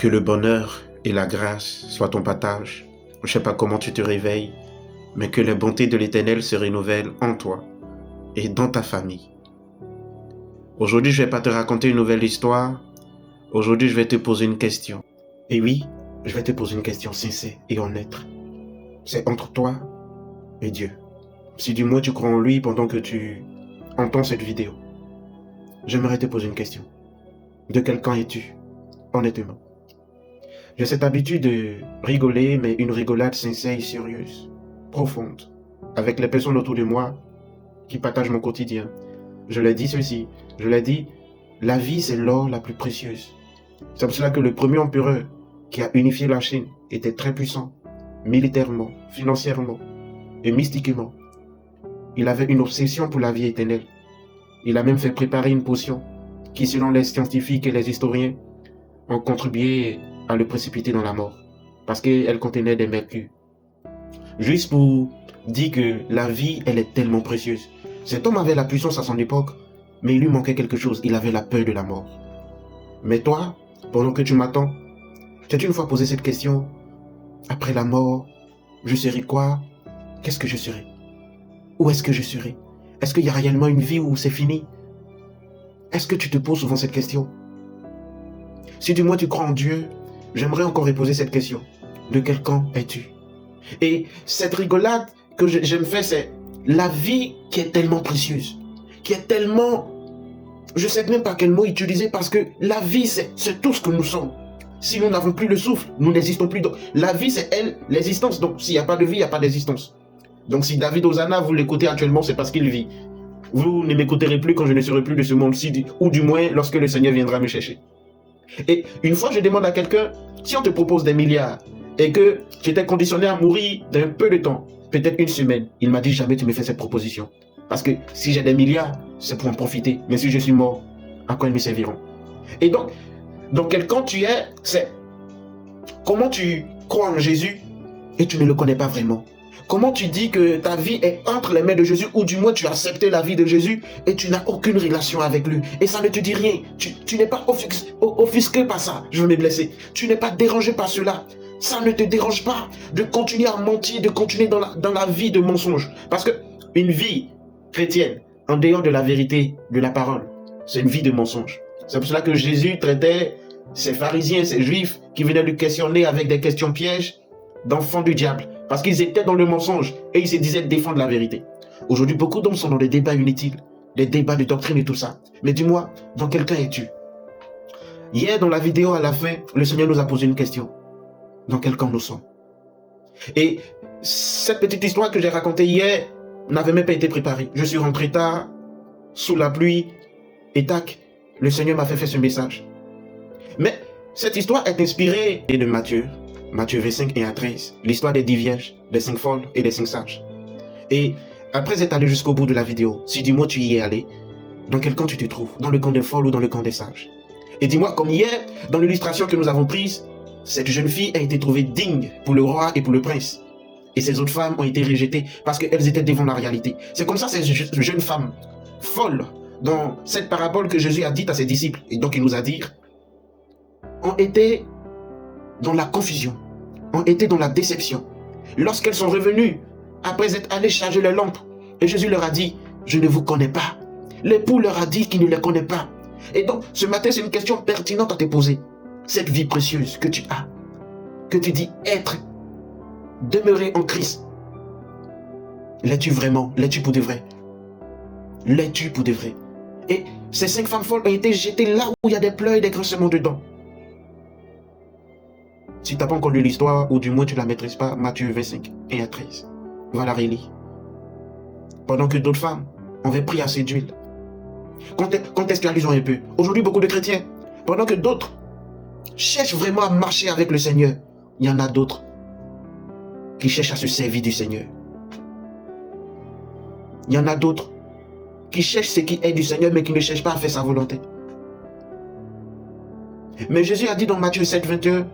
Que le bonheur et la grâce soient ton partage. Je ne sais pas comment tu te réveilles, mais que les bontés de l'Éternel se renouvellent en toi et dans ta famille. Aujourd'hui, je ne vais pas te raconter une nouvelle histoire. Aujourd'hui, je vais te poser une question. Et oui, je vais te poser une question sincère et honnête. C'est entre toi et Dieu. Si du moins tu crois en lui pendant que tu entends cette vidéo, j'aimerais te poser une question. De quel camp es-tu, honnêtement? J'ai cette habitude de rigoler, mais une rigolade sincère et sérieuse, profonde, avec les personnes autour de moi qui partagent mon quotidien. Je leur dis ceci, je leur dis, la vie c'est l'or la plus précieuse. C'est pour cela que le premier empereur qui a unifié la Chine était très puissant, militairement, financièrement et mystiquement. Il avait une obsession pour la vie éternelle. Il a même fait préparer une potion qui, selon les scientifiques et les historiens, ont contribué à le précipiter dans la mort, parce qu'elle contenait des mercures. Juste pour dire que la vie, elle est tellement précieuse. Cet homme avait la puissance à son époque, mais il lui manquait quelque chose, il avait la peur de la mort. Mais toi, pendant que tu m'attends, t'es-tu une fois posé cette question? Après la mort, je serai quoi? Qu'est-ce que je serai? Où est-ce que je serai? Est-ce qu'il y a réellement une vie où c'est fini? Est-ce que tu te poses souvent cette question? Si du moins tu crois en Dieu, j'aimerais encore reposer cette question. De quel camp es-tu? Et cette rigolade que j'aime faire, c'est la vie qui est tellement précieuse, qui est tellement... Je ne sais même pas quel mot utiliser parce que la vie, c'est tout ce que nous sommes. Si nous n'avons plus le souffle, nous n'existons plus. Donc, la vie, c'est elle, l'existence. Donc, s'il n'y a pas de vie, il n'y a pas d'existence. Donc, si David Ozana, vous l'écoutez actuellement, c'est parce qu'il vit. Vous ne m'écouterez plus quand je ne serai plus de ce monde-ci, ou du moins lorsque le Seigneur viendra me chercher. Et une fois, je demande à quelqu'un, si on te propose des milliards et que tu étais conditionné à mourir d'un peu de temps, peut-être une semaine, il m'a dit jamais tu me fais cette proposition. Parce que si j'ai des milliards, c'est pour en profiter. Mais si je suis mort, à quoi ils me serviront? Et donc, dans quel camp tu es, c'est comment tu crois en Jésus et tu ne le connais pas vraiment. Comment tu dis que ta vie est entre les mains de Jésus, ou du moins tu as accepté la vie de Jésus et tu n'as aucune relation avec lui. Et ça ne te dit rien. Tu n'es pas offusqué par ça. Je veux me blesser. Tu n'es pas dérangé par cela. Ça ne te dérange pas de continuer à mentir, de continuer dans la vie de mensonge. Parce que une vie chrétienne, en dehors de la vérité de la parole, c'est une vie de mensonge. C'est pour cela que Jésus traitait ces pharisiens, ces juifs qui venaient lui questionner avec des questions pièges d'enfants du diable. Parce qu'ils étaient dans le mensonge et ils se disaient défendre la vérité. Aujourd'hui, beaucoup d'hommes sont dans des débats inutiles, des débats de doctrine et tout ça. Mais dis-moi, dans quel cas es-tu? Hier, dans la vidéo à la fin, le Seigneur nous a posé une question. Dans quel camp nous sommes? Et cette petite histoire que j'ai racontée hier n'avait même pas été préparée. Je suis rentré tard, sous la pluie, et tac, le Seigneur m'a fait faire ce message. Mais cette histoire est inspirée de Matthieu 25 et à 13, l'histoire des 10 vierges, des 5 folles et des 5 sages. Et après être allé jusqu'au bout de la vidéo, si dis-moi tu y es allé, dans quel camp tu te trouves? Dans le camp des folles ou dans le camp des sages? Et dis-moi, comme hier, dans l'illustration que nous avons prise, cette jeune fille a été trouvée digne pour le roi et pour le prince. Et ces autres femmes ont été rejetées parce qu'elles étaient devant la réalité. C'est comme ça ces jeunes femmes folles, dans cette parabole que Jésus a dite à ses disciples, et donc il nous a dit, ont été dans la confusion, ont été dans la déception. Lorsqu'elles sont revenues, après être allées charger les lampes, et Jésus leur a dit, je ne vous connais pas. L'époux leur a dit qu'il ne les connaît pas. Et donc, ce matin, c'est une question pertinente à te poser. Cette vie précieuse que tu as, que tu dis être, demeurer en Christ, l'es-tu vraiment? L'es-tu pour de vrai? L'es-tu pour de vrai? Et ces 5 femmes folles ont été jetées là où il y a des pleurs et des grincements dedans. Si tu n'as pas encore lu l'histoire, ou du moins tu ne la maîtrises pas, Matthieu 25 et à 13, va la relire. Pendant que d'autres femmes avaient pris assez d'huile. Contextualisons un peu. Aujourd'hui, beaucoup de chrétiens, pendant que d'autres cherchent vraiment à marcher avec le Seigneur, il y en a d'autres qui cherchent à se servir du Seigneur. Il y en a d'autres qui cherchent ce qui est du Seigneur, mais qui ne cherchent pas à faire sa volonté. Mais Jésus a dit dans Matthieu 7, 21,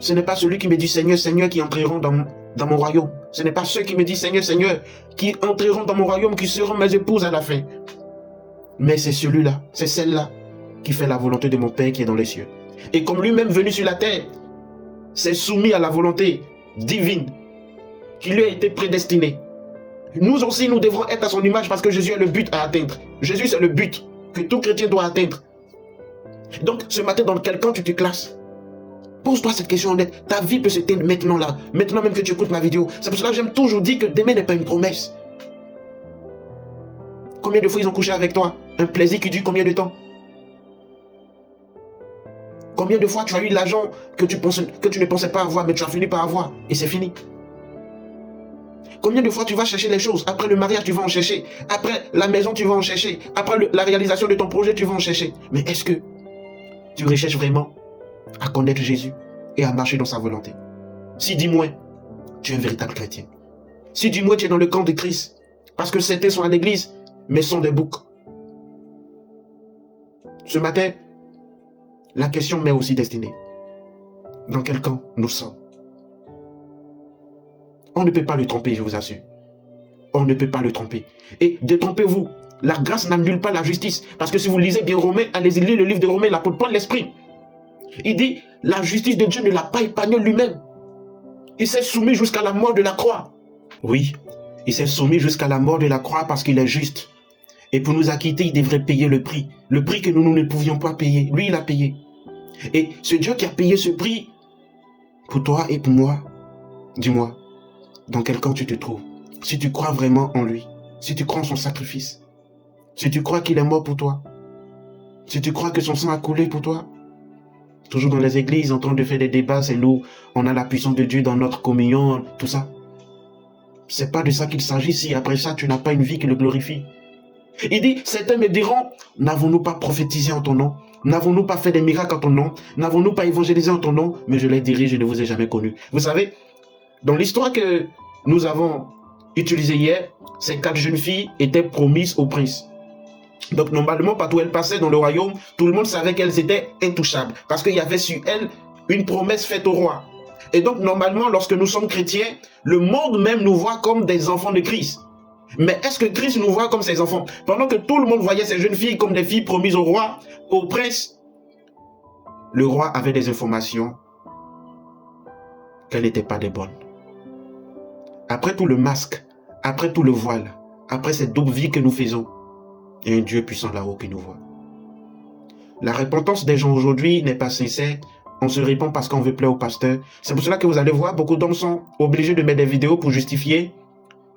ce n'est pas celui qui me dit Seigneur, Seigneur qui entreront dans mon royaume. Ce n'est pas ceux qui me disent Seigneur, Seigneur qui entreront dans mon royaume, qui seront mes épouses à la fin. Mais c'est celui-là, c'est celle-là qui fait la volonté de mon Père qui est dans les cieux. Et comme lui-même venu sur la terre, s'est soumis à la volonté divine qui lui a été prédestinée. Nous aussi, nous devrons être à son image parce que Jésus est le but à atteindre. Jésus, c'est le but que tout chrétien doit atteindre. Donc, ce matin, dans quel camp tu te classes? Pose-toi cette question honnête. Ta vie peut s'éteindre maintenant là. Maintenant même que tu écoutes ma vidéo. C'est pour cela que j'aime toujours dire que demain n'est pas une promesse. Combien de fois ils ont couché avec toi? Un plaisir qui dure combien de temps? Combien de fois tu as eu l'argent que tu ne pensais pas avoir, mais tu as fini par avoir, et c'est fini? Combien de fois tu vas chercher les choses? Après le mariage, tu vas en chercher. Après la maison, tu vas en chercher. Après la réalisation de ton projet, tu vas en chercher. Mais est-ce que tu recherches vraiment à connaître Jésus et à marcher dans sa volonté? Si dis-moi, tu es un véritable chrétien. Si dis-moi, tu es dans le camp de Christ, parce que certains sont à l'église, mais sont des boucs. Ce matin, la question m'est aussi destinée. Dans quel camp nous sommes? On ne peut pas le tromper, je vous assure. On ne peut pas le tromper. Et détrompez-vous. La grâce n'annule pas la justice. Parce que si vous lisez bien Romains, allez-y lire le livre de Romains, l'apôtre Paul l'exprime. Il dit, la justice de Dieu ne l'a pas épargné lui-même. Il s'est soumis jusqu'à la mort de la croix. Oui, il s'est soumis jusqu'à la mort de la croix parce qu'il est juste. Et pour nous acquitter, il devrait payer le prix. Le prix que nous ne pouvions pas payer. Lui, il a payé. Et ce Dieu qui a payé ce prix, pour toi et pour moi, dis-moi, dans quel camp tu te trouves? Si tu crois vraiment en lui, si tu crois en son sacrifice, si tu crois qu'il est mort pour toi, si tu crois que son sang a coulé pour toi, toujours dans les églises en train de faire des débats, c'est nous, on a la puissance de Dieu dans notre communion, tout ça. C'est pas de ça qu'il s'agit si après ça tu n'as pas une vie qui le glorifie. Il dit, certains me diront, n'avons-nous pas prophétisé en ton nom? N'avons-nous pas fait des miracles en ton nom? N'avons-nous pas évangélisé en ton nom? Mais je les dirai, je ne vous ai jamais connus. Vous savez, dans l'histoire que nous avons utilisée hier, ces 4 jeunes filles étaient promises au prince. Donc normalement, partout où elles passaient dans le royaume, tout le monde savait qu'elles étaient intouchables. Parce qu'il y avait sur elles une promesse faite au roi. Et donc normalement, lorsque nous sommes chrétiens, le monde même nous voit comme des enfants de Christ. Mais est-ce que Christ nous voit comme ses enfants? Pendant que tout le monde voyait ces jeunes filles comme des filles promises au roi, au prince, le roi avait des informations qu'elles n'étaient pas des bonnes. Après tout le masque, après tout le voile, après cette double vie que nous faisons, il y a un Dieu puissant là-haut qui nous voit. La repentance des gens aujourd'hui n'est pas sincère. On se répand parce qu'on veut plaire au pasteur. C'est pour cela que vous allez voir, beaucoup d'hommes sont obligés de mettre des vidéos pour justifier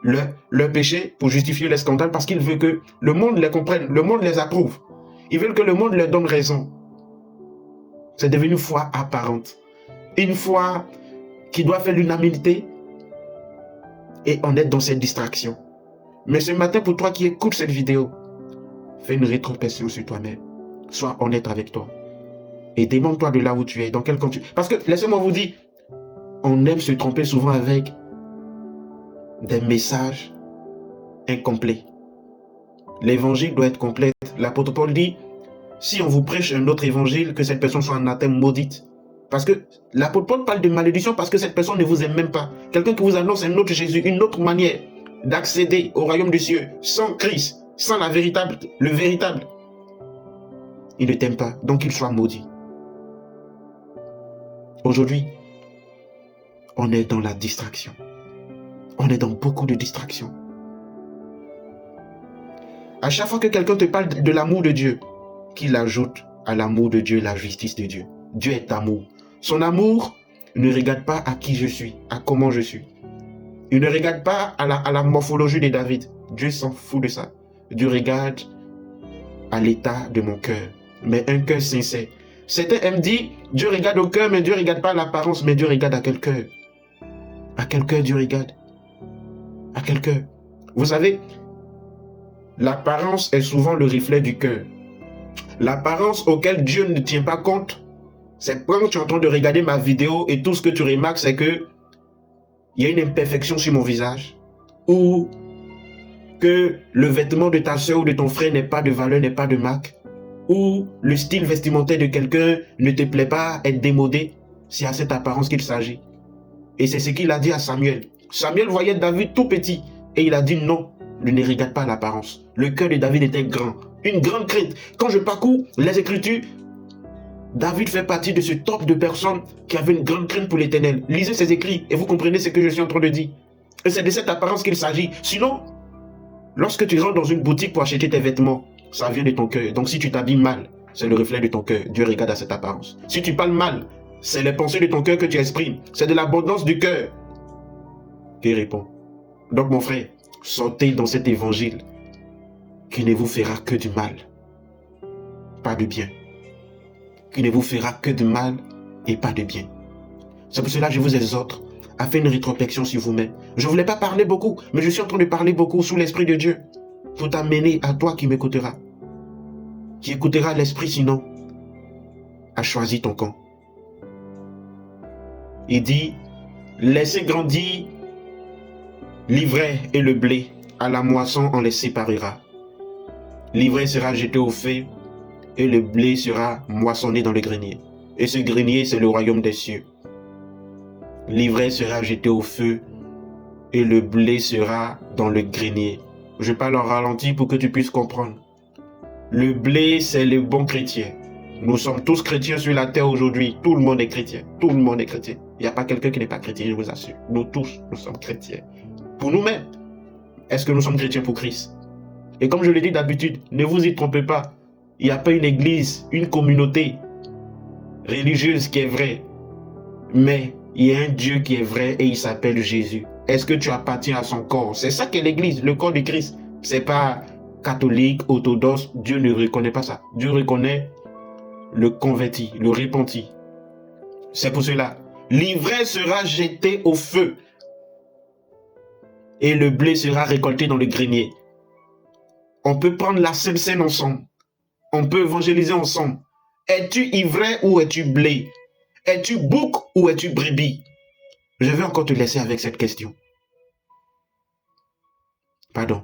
leur péché, pour justifier les scandales, parce qu'ils veulent que le monde les comprenne, le monde les approuve. Ils veulent que le monde leur donne raison. C'est devenu une foi apparente. Une foi qui doit faire l'unanimité. Et on est dans cette distraction. Mais ce matin, pour toi qui écoutes cette vidéo, fais une rétrospection sur toi-même. Sois honnête avec toi. Et demande-toi de là où tu es, dans quel camp tu es. Parce que, laissez-moi vous dire, on aime se tromper souvent avec des messages incomplets. L'évangile doit être complète. L'apôtre Paul dit, si on vous prêche un autre évangile, que cette personne soit anathème, maudite. Parce que l'apôtre Paul parle de malédiction parce que cette personne ne vous aime même pas. Quelqu'un qui vous annonce un autre Jésus, une autre manière d'accéder au royaume des cieux, sans Christ, sans le véritable. Il ne t'aime pas, donc il soit maudit. Aujourd'hui, on est dans la distraction. On est dans beaucoup de distractions. À chaque fois que quelqu'un te parle de l'amour de Dieu, qu'il ajoute à l'amour de Dieu la justice de Dieu. Dieu est amour. Son amour ne regarde pas à qui je suis, à comment je suis. Il ne regarde pas à la morphologie de David. Dieu s'en fout de ça. Dieu regarde à l'état de mon cœur. Mais un cœur sincère. Certains aiment dire, Dieu regarde au cœur, mais Dieu ne regarde pas à l'apparence, mais Dieu regarde à quel cœur? À quel cœur Dieu regarde? À quel cœur? Vous savez, l'apparence est souvent le reflet du cœur. L'apparence auquel Dieu ne tient pas compte, c'est quand tu es en train de regarder ma vidéo et tout ce que tu remarques, c'est que il y a une imperfection sur mon visage, ou que le vêtement de ta soeur ou de ton frère n'est pas de valeur, n'est pas de marque, ou le style vestimentaire de quelqu'un ne te plaît pas, est démodé. C'est à cette apparence qu'il s'agit. Et c'est ce qu'il a dit à Samuel. Samuel voyait David tout petit et il a dit non, ne regarde pas l'apparence. Le cœur de David était grand, une grande crainte. Quand je parcours les Écritures, David fait partie de ce top de personnes qui avaient une grande crainte pour l'Éternel. Lisez ses écrits et vous comprenez ce que je suis en train de dire. Et c'est de cette apparence qu'il s'agit. Sinon, lorsque tu rentres dans une boutique pour acheter tes vêtements, ça vient de ton cœur. Donc si tu t'habilles mal, c'est le reflet de ton cœur. Dieu regarde à cette apparence. Si tu parles mal, c'est les pensées de ton cœur que tu exprimes. C'est de l'abondance du cœur qui répond. Donc mon frère, sortez dans cet évangile qui ne vous fera que du mal, pas de bien. Qui ne vous fera que de mal et pas de bien. C'est pour cela que je vous exhorte à faire une rétrospection sur vous-même. Je ne voulais pas parler beaucoup, mais je suis en train de parler beaucoup sous l'Esprit de Dieu pour t'amener à toi qui m'écouteras, qui écoutera l'Esprit sinon, à choisir ton camp. Il dit, laissez grandir l'ivraie et le blé, à la moisson on les séparera. L'ivraie sera jetée au feu et le blé sera moissonné dans le grenier. Et ce grenier, c'est le royaume des cieux. L'ivraie sera jetée au feu et le blé sera dans le grenier. Je parle en ralenti pour que tu puisses comprendre. Le blé, c'est les bons chrétiens. Nous sommes tous chrétiens sur la terre aujourd'hui. Tout le monde est chrétien. Tout le monde est chrétien. Il n'y a pas quelqu'un qui n'est pas chrétien, je vous assure. Nous tous, nous sommes chrétiens. Pour nous-mêmes, est-ce que nous sommes chrétiens pour Christ? Et comme je l'ai dit d'habitude, ne vous y trompez pas. Il n'y a pas une église, une communauté religieuse qui est vraie. Mais il y a un Dieu qui est vrai et il s'appelle Jésus. Est-ce que tu appartiens à son corps? C'est ça qu'est l'église, le corps de Christ. C'est pas catholique, orthodoxe. Dieu ne reconnaît pas ça. Dieu reconnaît le converti, le repenti. C'est pour cela. L'ivraie sera jetée au feu et le blé sera récolté dans le grenier. On peut prendre la Sainte Seine ensemble. On peut évangéliser ensemble. Es-tu ivraie ou es-tu blé? Es-tu bouc ou es-tu brebis? Je vais encore te laisser avec cette question. Pardon.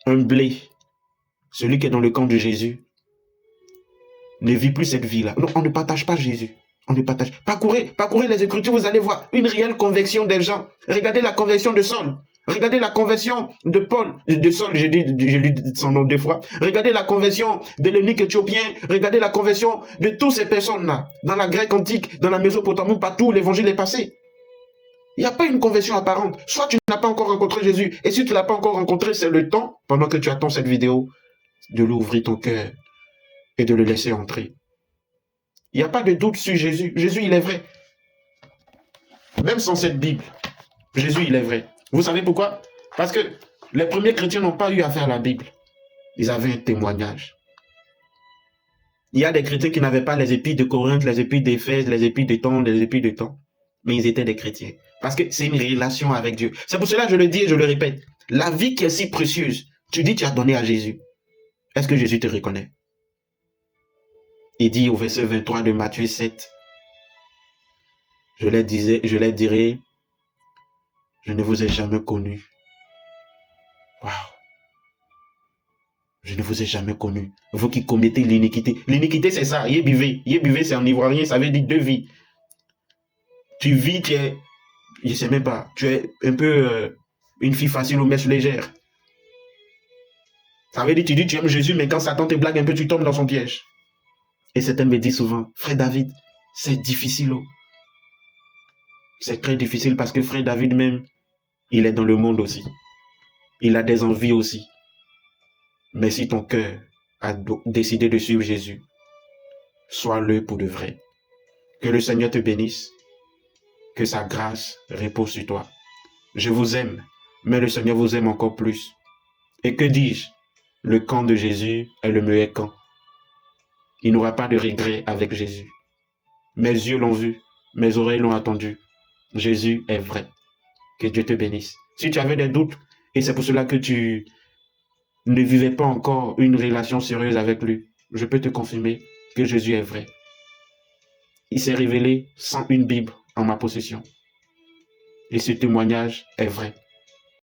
Un blé, celui qui est dans le camp de Jésus, ne vit plus cette vie-là. Non, on ne partage pas Jésus. On ne partage. Parcourez les Écritures, vous allez voir une réelle conversion des gens. Regardez la conversion de Saul. Regardez la conversion de Paul, de Saul, j'ai lu son nom deux fois. Regardez la conversion de l'eunuque éthiopien. Regardez la conversion de toutes ces personnes-là. Dans la Grèce antique, dans la Mésopotamie, partout, l'évangile est passé. Il n'y a pas une conversion apparente. Soit tu n'as pas encore rencontré Jésus, et si tu ne l'as pas encore rencontré, c'est le temps, pendant que tu attends cette vidéo, de l'ouvrir ton cœur et de le laisser entrer. Il n'y a pas de doute sur Jésus. Jésus, il est vrai. Même sans cette Bible, Jésus, il est vrai. Vous savez pourquoi? Parce que les premiers chrétiens n'ont pas eu à faire la Bible. Ils avaient un témoignage. Il y a des chrétiens qui n'avaient pas les épîtres de Corinthe, les épîtres d'Éphèse, les épîtres de temps, les épîtres de temps. Mais ils étaient des chrétiens. Parce que c'est une relation avec Dieu. C'est pour cela que je le dis et je le répète. La vie qui est si précieuse, tu dis tu as donné à Jésus. Est-ce que Jésus te reconnaît? Il dit au verset 23 de Matthieu 7. Je leur dirai, je ne vous ai jamais connu. Waouh! Je ne vous ai jamais connu. Vous qui commettez l'iniquité. L'iniquité, c'est ça. Yébivé, c'est en ivoirien, ça veut dire deux vies. Tu vis, tu es, je ne sais même pas, tu es un peu une fille facile aux mèches légères. Ça veut dire, tu dis, tu aimes Jésus, mais quand Satan te blague un peu, tu tombes dans son piège. Et certains me disent souvent, frère David, c'est difficile. Oh. C'est très difficile parce que frère David même, il est dans le monde aussi. Il a des envies aussi. Mais si ton cœur a décidé de suivre Jésus, sois-le pour de vrai. Que le Seigneur te bénisse. Que sa grâce repose sur toi. Je vous aime, mais le Seigneur vous aime encore plus. Et que dis-je? Le camp de Jésus est le meilleur camp. Il n'y aura pas de regret avec Jésus. Mes yeux l'ont vu, mes oreilles l'ont entendu. Jésus est vrai. Que Dieu te bénisse. Si tu avais des doutes, et c'est pour cela que tu ne vivais pas encore une relation sérieuse avec lui, je peux te confirmer que Jésus est vrai. Il s'est révélé sans une Bible en ma possession. Et ce témoignage est vrai.